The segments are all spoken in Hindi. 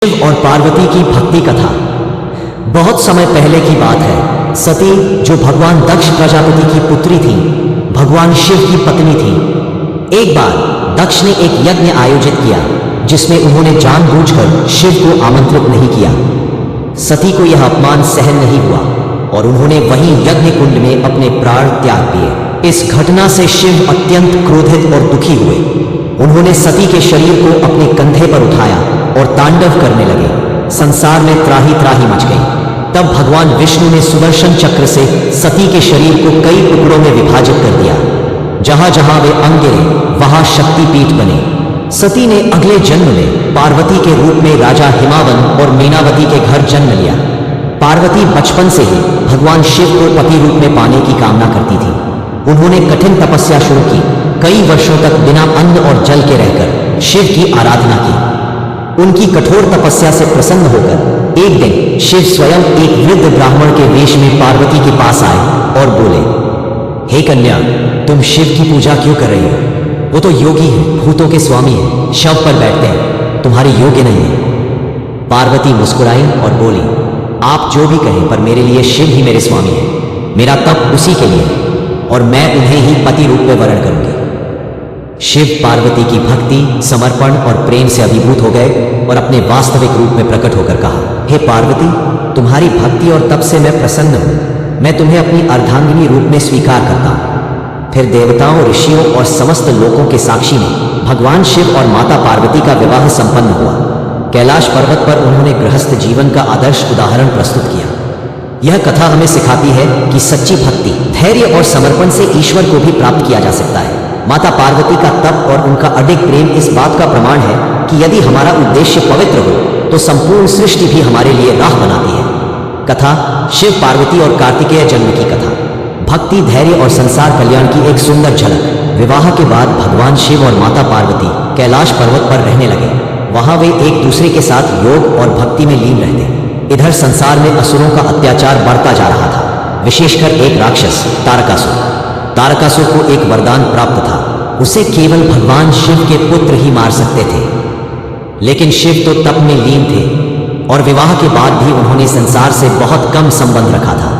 शिव और पार्वती की भक्ति कथा। बहुत समय पहले की बात है। सती, जो भगवान दक्ष प्रजापति की पुत्री थी, भगवान शिव की पत्नी थी। एक बार दक्ष ने एक यज्ञ आयोजित किया जिसमें उन्होंने जानबूझकर शिव को आमंत्रित नहीं किया। सती को यह अपमान सहन नहीं हुआ और उन्होंने वहीं यज्ञ कुंड में अपने प्राण त्याग दिए। इस घटना से शिव अत्यंत क्रोधित और दुखी हुए। उन्होंने सती के शरीर को अपने कंधे पर उठाया और तांडव करने लगे। संसार में त्राही त्राही मच गई। तब भगवान विष्णु ने सुदर्शन चक्र से सती के शरीर को कई टुकड़ों में विभाजित कर दिया। जहां जहां वे अंग गिरे वहां शक्तिपीठ बने। सती ने अगले जन्म में पार्वती के रूप में राजा हिमावन और मीनावती के घर जन्म लिया। पार्वती बचपन से ही भगवान शिव को पति रूप में पाने की कामना करती थी। उन्होंने कठिन तपस्या शुरू की। कई वर्षों तक बिना अन्न और जल के रहकर शिव की आराधना की। उनकी कठोर तपस्या से प्रसन्न होकर एक दिन शिव स्वयं एक वृद्ध ब्राह्मण के वेश में पार्वती के पास आए और बोले, हे कन्या, तुम शिव की पूजा क्यों कर रही हो? वो तो योगी है, भूतों के स्वामी है, शव पर बैठते हैं, तुम्हारे योग्य नहीं है। पार्वती मुस्कुराई और बोली, आप जो भी कहें, पर मेरे लिए शिव ही मेरे स्वामी है। मेरा तप उसी के लिए है और मैं उन्हें ही पति रूप में वर्ण करूंगी। शिव पार्वती की भक्ति, समर्पण और प्रेम से अभिभूत हो गए और अपने वास्तविक रूप में प्रकट होकर कहा, हे पार्वती, तुम्हारी भक्ति और तप से मैं प्रसन्न हूं। मैं तुम्हें अपनी अर्धांगिनी रूप में स्वीकार करता हूं। फिर देवताओं, ऋषियों और समस्त लोगों के साक्षी में भगवान शिव और माता पार्वती का विवाह संपन्न हुआ। कैलाश पर्वत पर उन्होंने गृहस्थ जीवन का आदर्श उदाहरण प्रस्तुत किया। यह कथा हमें सिखाती है कि सच्ची भक्ति, धैर्य और समर्पण से ईश्वर को भी प्राप्त किया जा सकता है। माता पार्वती का तप और उनका अडिग प्रेम इस बात का प्रमाण है कि यदि हमारा उद्देश्य पवित्र हो तो संपूर्ण सृष्टि भी हमारे लिए राह बनाती है। कथा शिव पार्वती और कार्तिकेय जन्म की कथा। भक्ति, धैर्य और संसार कल्याण की एक सुंदर झलक। विवाह के बाद भगवान शिव और माता पार्वती कैलाश पर्वत पर रहने लगे। वहां वे एक दूसरे के साथ योग और भक्ति में लीन रहते। इधर संसार में असुरों का अत्याचार बढ़ता जा रहा था, विशेषकर एक राक्षस तारकासुर। तारकासुर को एक वरदान प्राप्त था, उसे केवल भगवान शिव के पुत्र ही मार सकते थे। लेकिन शिव तो तप में लीन थे और विवाह के बाद भी उन्होंने संसार से बहुत कम संबंध रखा था।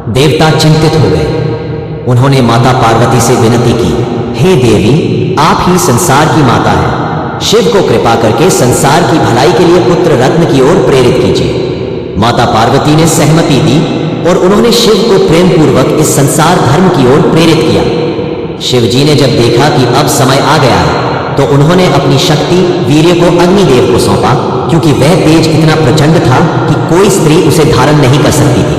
देवता चिंतित हो गए। उन्होंने माता पार्वती से विनती की, हे देवी, आप ही संसार की माता हैं। शिव को कृपा करके संसार की भलाई के लिए पुत्र रत्न की ओर प्रेरित कीजिए। माता पार्वती ने सहमति दी और उन्होंने शिव को प्रेम पूर्वक इस संसार धर्म की ओर प्रेरित किया। शिव जी ने जब देखा कि अब समय आ गया है तो उन्होंने अपनी शक्ति, वीर्य को अग्निदेव को सौंपा, क्योंकि वह तेज इतना प्रचंड था कि कोई स्त्री उसे धारण नहीं कर सकती थी।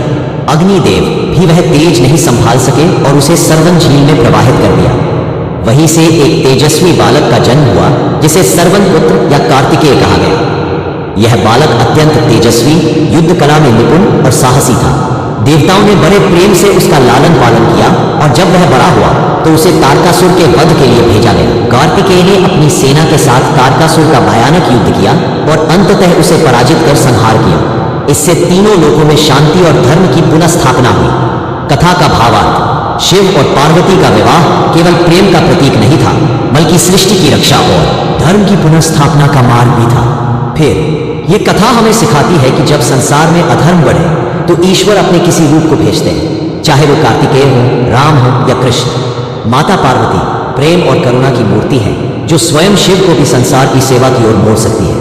अग्निदेव भी वह तेज नहीं संभाल सके और उसे सर्वन झील में प्रवाहित कर दिया। वहीं से एक तेजस्वी बालक का जन्म हुआ जिसे सर्वन पुत्र या कार्तिकेय कहा गया। यह बालक अत्यंत तेजस्वी, युद्ध कला में निपुण और साहसी था। देवताओं ने बड़े प्रेम से उसका लालन पालन किया और जब वह बड़ा हुआ तो उसे तारकासुर के वध के लिए भेजा गया। कार्तिकेय ने अपनी सेना के साथ तारकासुर का भयानक युद्ध किया और अंततः उसे पराजित कर संहार किया। इससे तीनों लोकों में शांति और धर्म की पुनः स्थापना हुई। कथा का भावार्थ, शिव और पार्वती का विवाह केवल प्रेम का प्रतीक नहीं था, बल्कि सृष्टि की रक्षा और धर्म की पुनः स्थापना का मार्ग भी था। फिर ये कथा हमें सिखाती है कि जब संसार में अधर्म बढ़े तो ईश्वर अपने किसी रूप को भेजते हैं, चाहे वो कार्तिकेय हो, राम हो या कृष्ण। माता पार्वती प्रेम और करुणा की मूर्ति है जो स्वयं शिव को भी संसार की सेवा की ओर मोड़ सकती है।